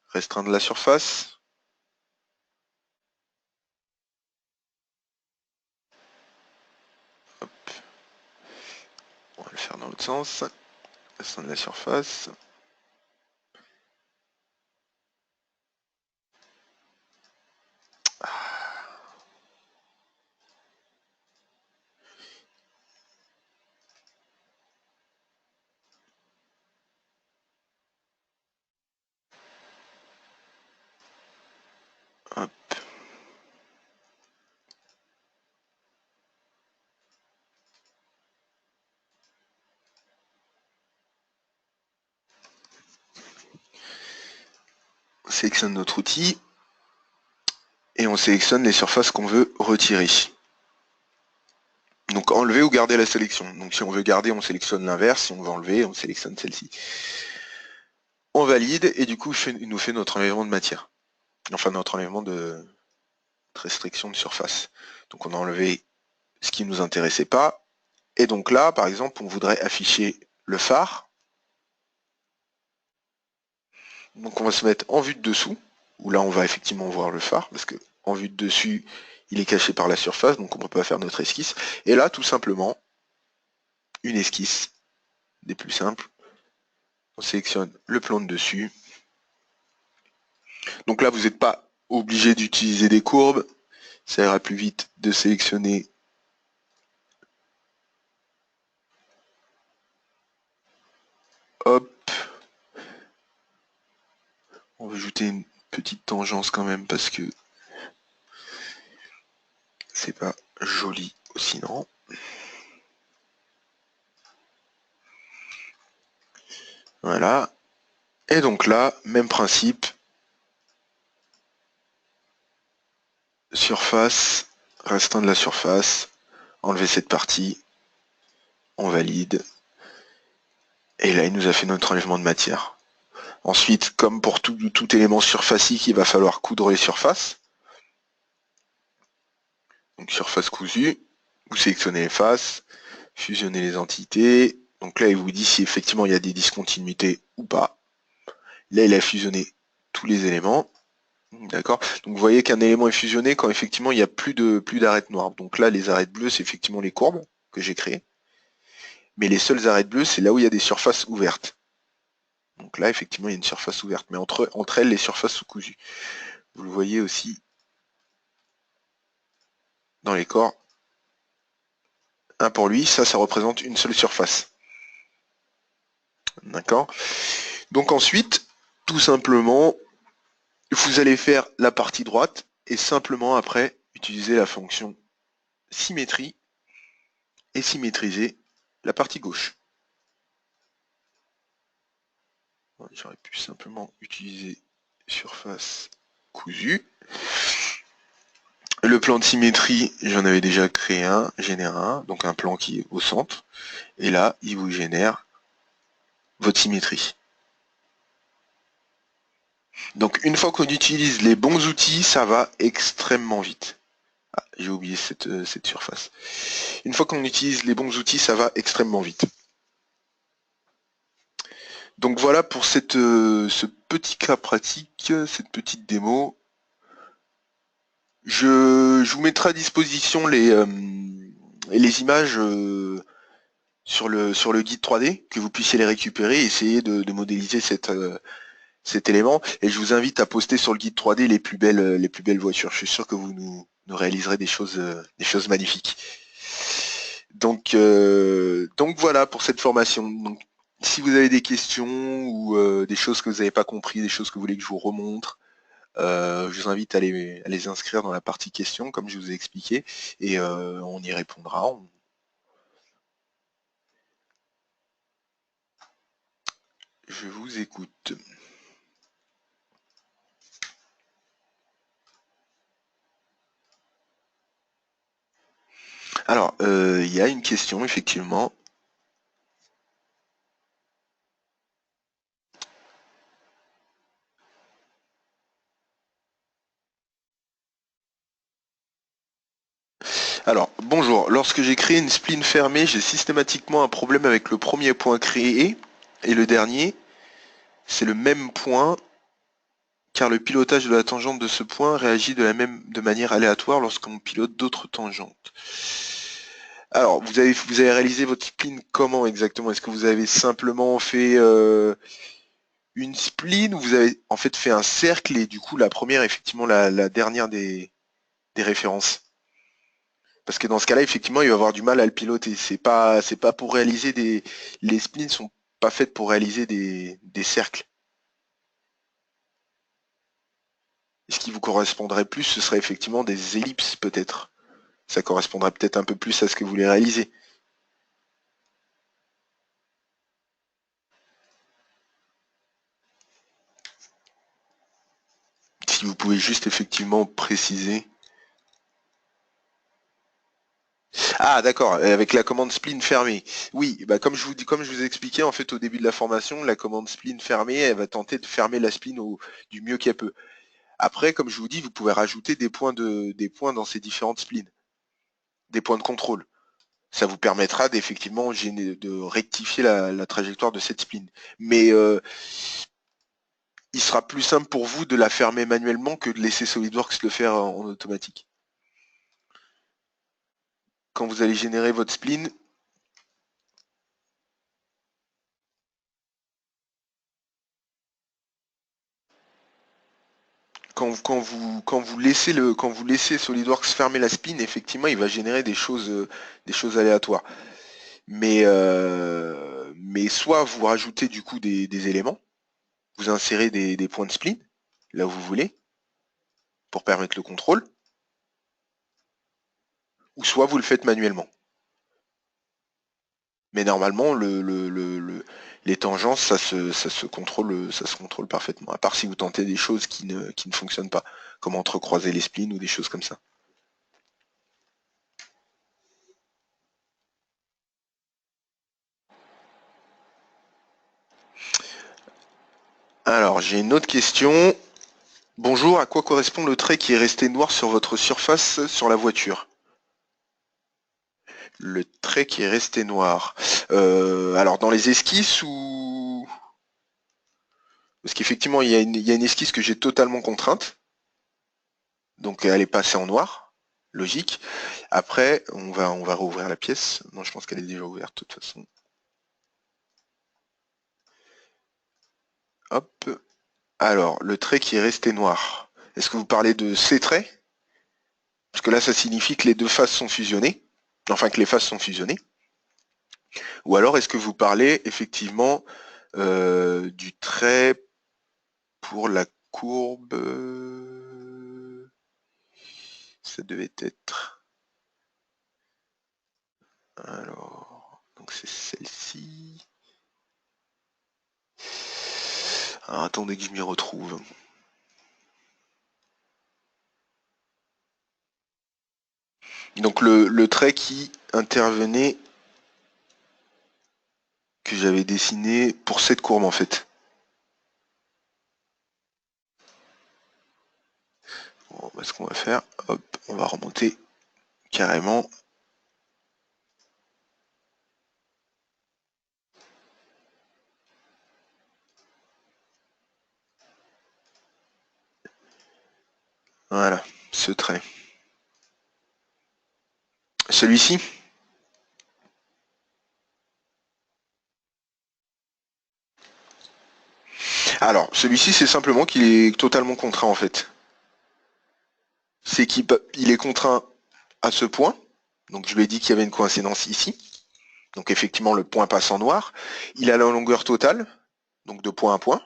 restreindre la surface. Hop. On va le faire dans l'autre sens. Restreindre la surface. Hop. On sélectionne notre outil et on sélectionne les surfaces qu'on veut retirer. Donc enlever ou garder la sélection. Donc si on veut garder, on sélectionne l'inverse. Si on veut enlever, on sélectionne celle-ci. On valide et du coup il nous fait notre enlèvement de matière. Enfin notre enlèvement de restriction de surface. Donc on a enlevé ce qui ne nous intéressait pas. Et donc là, par exemple, on voudrait afficher le phare. Donc on va se mettre en vue de dessous, où là on va effectivement voir le phare, parce que en vue de dessus, il est caché par la surface, donc on ne peut pas faire notre esquisse. Et là, tout simplement, une esquisse, des plus simples. On sélectionne le plan de dessus. Donc là, vous n'êtes pas obligé d'utiliser des courbes. Ça ira plus vite de sélectionner hop. On va ajouter une petite tangence quand même parce que c'est pas joli sinon. Voilà. Et donc là, même principe. Surface, restreindre la surface, enlever cette partie, on valide. Et là, il nous a fait notre enlèvement de matière. Ensuite, comme pour tout élément surfacique, il va falloir coudre les surfaces. Donc surface cousue, vous sélectionnez les faces, fusionnez les entités. Donc là, il vous dit si effectivement il y a des discontinuités ou pas. Là, il a fusionné tous les éléments. D'accord. Donc vous voyez qu'un élément est fusionné quand effectivement il n'y a plus d'arêtes noires. Donc là, les arêtes bleues, c'est effectivement les courbes que j'ai créées. Mais les seules arêtes bleues, c'est là où il y a des surfaces ouvertes. Donc là, effectivement, il y a une surface ouverte. Mais entre elles, les surfaces sont cousues. Vous le voyez aussi dans les corps. Un pour lui, ça représente une seule surface. D'accord. Donc ensuite, tout simplement, vous allez faire la partie droite et simplement après, utiliser la fonction symétrie et symétriser la partie gauche. J'aurais pu simplement utiliser surface cousue. Le plan de symétrie, j'en avais déjà créé un, génère un, donc un plan qui est au centre. Et là, il vous génère votre symétrie. Donc une fois qu'on utilise les bons outils, ça va extrêmement vite. Ah, j'ai oublié cette surface. Une fois qu'on utilise les bons outils, ça va extrêmement vite. Donc voilà pour ce petit cas pratique, cette petite démo. Je vous mettrai à disposition les images sur le guide 3D, que vous puissiez les récupérer et essayer de modéliser cet élément. Et je vous invite à poster sur le guide 3D les plus belles voitures. Je suis sûr que vous nous réaliserez des choses magnifiques. Donc voilà pour cette formation. Donc, si vous avez des questions ou des choses que vous n'avez pas compris, des choses que vous voulez que je vous remontre, je vous invite à les inscrire dans la partie questions, comme je vous ai expliqué, et on y répondra. Je vous écoute. Alors, il y a une question, effectivement. Alors, bonjour. Lorsque j'ai créé une spline fermée, j'ai systématiquement un problème avec le premier point créé et le dernier, c'est le même point car le pilotage de la tangente de ce point réagit de manière aléatoire lorsqu'on pilote d'autres tangentes. Alors, vous avez réalisé votre spline comment exactement? Est-ce que vous avez simplement fait une spline ou vous avez en fait fait un cercle et du coup la première effectivement la dernière des références? Parce que dans ce cas-là, effectivement, il va avoir du mal à le piloter. C'est pas pour réaliser les splines sont pas faites pour réaliser des cercles. Ce qui vous correspondrait plus, ce serait effectivement des ellipses peut-être. Ça correspondrait peut-être un peu plus à ce que vous voulez réaliser. Si vous pouvez juste effectivement préciser. Ah d'accord, avec la commande spline fermée. Oui, bah comme je vous ai expliqué en fait au début de la formation, la commande spline fermée, elle va tenter de fermer la spline du mieux qu'elle peut. Après, comme je vous dis, vous pouvez rajouter des points dans ces différentes splines, des points de contrôle. Ça vous permettra d'effectivement de rectifier la trajectoire de cette spline. Mais il sera plus simple pour vous de la fermer manuellement que de laisser SolidWorks le faire en automatique. Quand vous allez générer votre spline, quand vous laissez SolidWorks fermer la spline, effectivement, il va générer des choses aléatoires. Mais soit vous rajoutez du coup des éléments, vous insérez des points de spline, là où vous voulez, pour permettre le contrôle, ou soit vous le faites manuellement. Mais normalement, les tangences, ça se contrôle parfaitement. À part si vous tentez des choses qui ne fonctionnent pas, comme entrecroiser les splines ou des choses comme ça. Alors, j'ai une autre question. Bonjour, à quoi correspond le trait qui est resté noir sur votre surface sur la voiture? Le trait qui est resté noir. Alors, dans les esquisses ou... Parce qu'effectivement, il y a une esquisse que j'ai totalement contrainte. Donc, elle est passée en noir. Logique. Après, on va rouvrir la pièce. Non, je pense qu'elle est déjà ouverte de toute façon. Hop. Alors, le trait qui est resté noir. Est-ce que vous parlez de ces traits? Parce que là, ça signifie que les deux faces sont fusionnées. Enfin, que les faces sont fusionnées. Ou alors, est-ce que vous parlez effectivement du trait pour la courbe? Ça devait être... Alors, donc c'est celle-ci. Alors, attendez que je m'y retrouve. Donc le trait qui intervenait, que j'avais dessiné pour cette courbe en fait. Bon, bah, ce qu'on va faire, hop, on va remonter carrément. Voilà, ce trait. Celui-ci. Alors, celui-ci, c'est simplement qu'il est totalement contraint en fait. C'est qu'il est contraint à ce point. Donc je lui ai dit qu'il y avait une coïncidence ici. Donc effectivement, le point passe en noir. Il a la longueur totale, donc de point à point.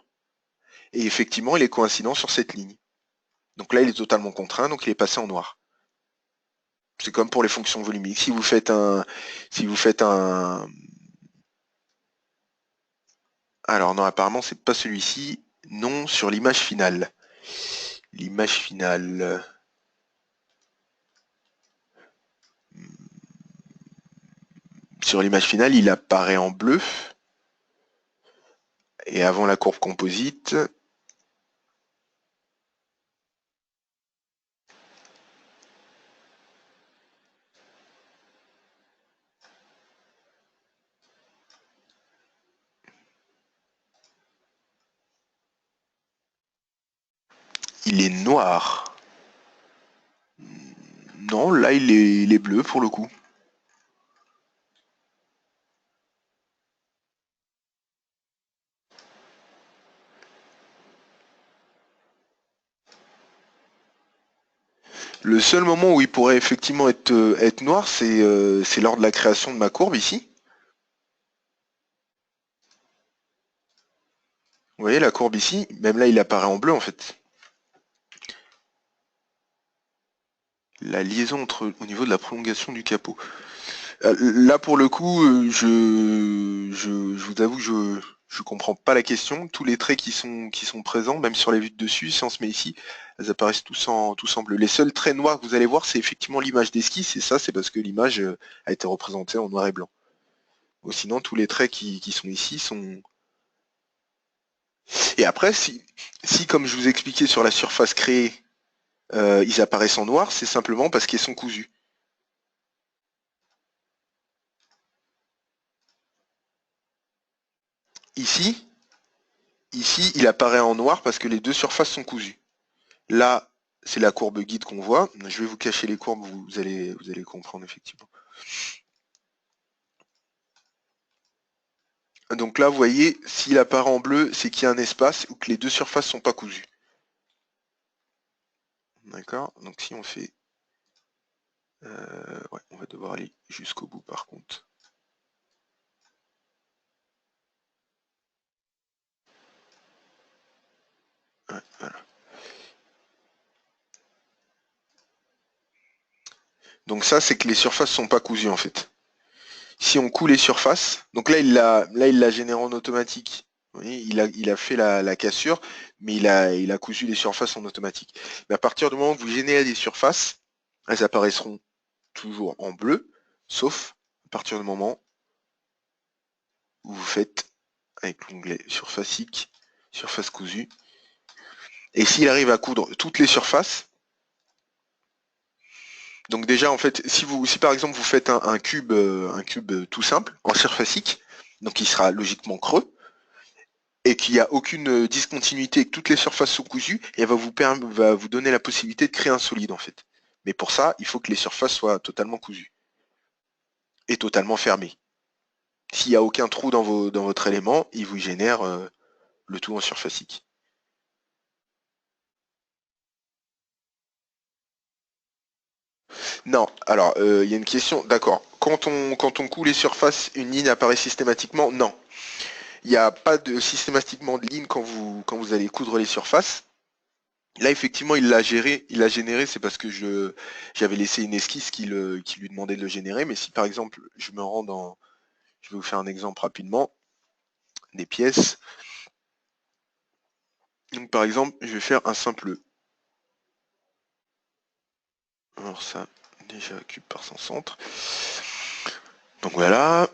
Et effectivement, il est coïncident sur cette ligne. Donc là, il est totalement contraint, donc il est passé en noir. C'est comme pour les fonctions volumiques. Si vous faites un, alors non, apparemment c'est pas celui-ci. Non, sur l'image finale. L'image finale. Sur l'image finale, il apparaît en bleu. Et avant la courbe composite, Il est noir. Non, là il est bleu pour le coup. Le seul moment où il pourrait effectivement être noir, c'est lors de la création de ma courbe ici. Vous voyez la courbe ici, même là il apparaît en bleu en fait. La liaison au niveau de la prolongation du capot. Là pour le coup, je vous avoue que je comprends pas la question. Tous les traits qui sont présents, même sur les vues de dessus, si on se met ici, elles apparaissent tous en bleu. Les seuls traits noirs que vous allez voir, c'est effectivement l'image d'esquisse, et ça c'est parce que l'image a été représentée en noir et blanc. Ou sinon tous les traits qui sont ici sont. Et après, si comme je vous expliquais sur la surface créée, ils apparaissent en noir, c'est simplement parce qu'ils sont cousus. Ici, ici, il apparaît en noir parce que les deux surfaces sont cousues. Là, c'est la courbe guide qu'on voit. Je vais vous cacher les courbes, vous allez comprendre effectivement. Donc là, vous voyez, s'il apparaît en bleu, c'est qu'il y a un espace ou que les deux surfaces ne sont pas cousues. D'accord. Donc si on fait... ouais, on va devoir aller jusqu'au bout par contre. Ouais, voilà. Donc ça, c'est que les surfaces sont pas cousues en fait. Si on coud les surfaces, donc là il l'a généré en automatique. Vous voyez, il a fait la cassure, mais il a cousu les surfaces en automatique. Mais à partir du moment où vous générez des surfaces, elles apparaîtront toujours en bleu, sauf à partir du moment où vous faites avec l'onglet surfacique, surface cousue. Et s'il arrive à coudre toutes les surfaces, donc déjà en fait, si par exemple vous faites un cube tout simple en surfacique, donc il sera logiquement creux, et qu'il n'y a aucune discontinuité, que toutes les surfaces sont cousues, et elle va vous donner la possibilité de créer un solide en fait. Mais pour ça, il faut que les surfaces soient totalement cousues et totalement fermées. S'il n'y a aucun trou dans votre élément, il vous génère le tout en surfacique. Non, alors il y a une question, d'accord. Quand on coud les surfaces, une ligne apparaît systématiquement? Non. Il n'y a pas systématiquement de ligne quand vous allez coudre les surfaces. Là, effectivement, il l'a généré, c'est parce que j'avais laissé une esquisse qui lui demandait de le générer. Mais si par exemple, je me rends dans, je vais vous faire un exemple rapidement, des pièces. Donc par exemple, je vais faire un simple. Alors ça, déjà cube par son centre. Donc voilà,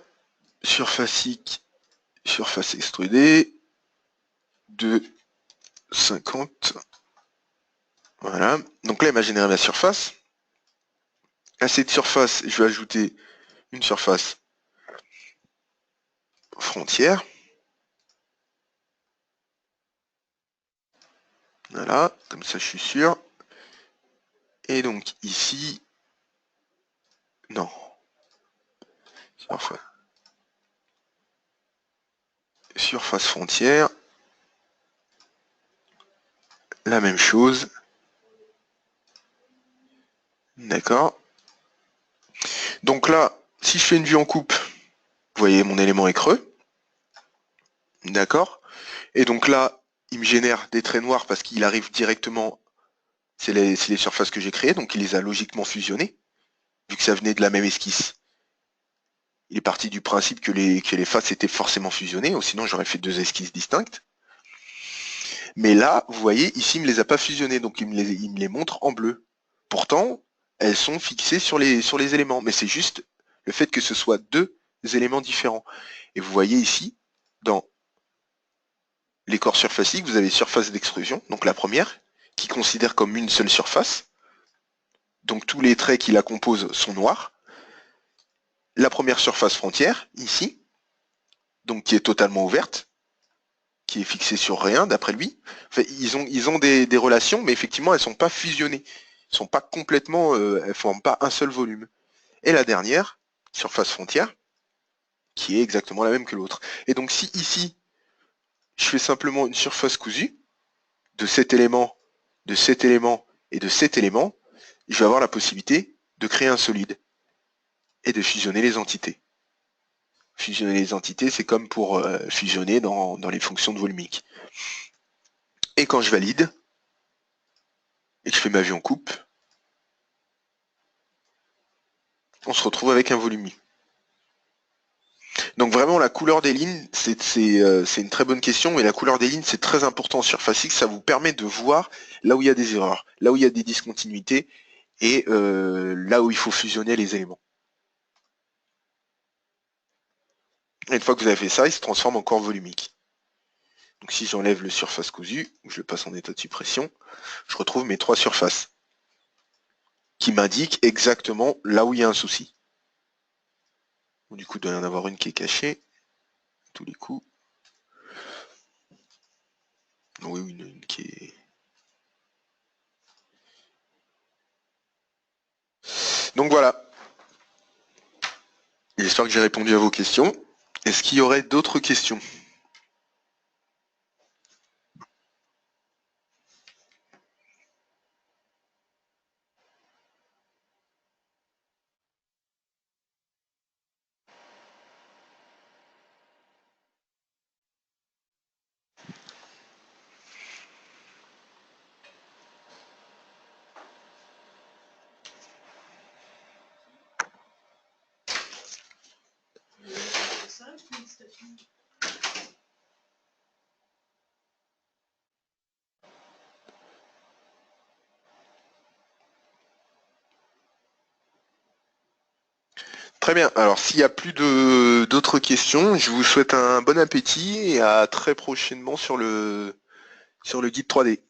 surfacique, surface extrudée, de 50. Voilà. Donc là, il m'a généré la surface. À cette surface, je vais ajouter une surface frontière. Voilà, comme ça je suis sûr. Et donc ici, non. Surface frontière. La même chose. D'accord. Donc là, si je fais une vue en coupe, vous voyez mon élément est creux. D'accord. Et donc là, il me génère des traits noirs parce qu'il arrive directement, c'est les surfaces que j'ai créées, donc il les a logiquement fusionnées, vu que ça venait de la même esquisse. Il est parti du principe que les faces étaient forcément fusionnées, ou sinon j'aurais fait deux esquisses distinctes. Mais là, vous voyez, ici, il ne me les a pas fusionnées, donc il me les montre en bleu. Pourtant, elles sont fixées sur les éléments, mais c'est juste le fait que ce soit deux éléments différents. Et vous voyez ici, dans les corps surfaciques, vous avez surface d'extrusion, donc la première, qui considère comme une seule surface. Donc tous les traits qui la composent sont noirs. La première surface frontière, ici, donc qui est totalement ouverte. qui est fixé sur rien, d'après lui. Enfin, ils ont des relations, mais effectivement, elles ne sont pas fusionnées. Elles ne sont pas complètement, elles ne forment pas un seul volume. Et la dernière, surface frontière, qui est exactement la même que l'autre. Et donc si ici, je fais simplement une surface cousue de cet élément, de cet élément et de cet élément, je vais avoir la possibilité de créer un solide et de fusionner les entités. Fusionner les entités, c'est comme pour fusionner dans les fonctions de volumique. Et quand je valide, et que je fais ma vue en coupe, on se retrouve avec un volume. Donc vraiment la couleur des lignes, c'est une très bonne question, et la couleur des lignes c'est très important en Surface X, ça vous permet de voir là où il y a des erreurs, là où il y a des discontinuités, et là où il faut fusionner les éléments. Et une fois que vous avez fait ça, il se transforme en corps volumique. Donc si j'enlève le surface cousu, ou je le passe en état de suppression, je retrouve mes trois surfaces, qui m'indiquent exactement là où il y a un souci. Du coup, il doit y en avoir une qui est cachée, à tous les coups. Oui, une qui est... Donc voilà. J'espère que j'ai répondu à vos questions. Est-ce qu'il y aurait d'autres questions? Très bien. Alors, s'il n'y a plus d'autres questions, je vous souhaite un bon appétit et à très prochainement sur le guide 3D.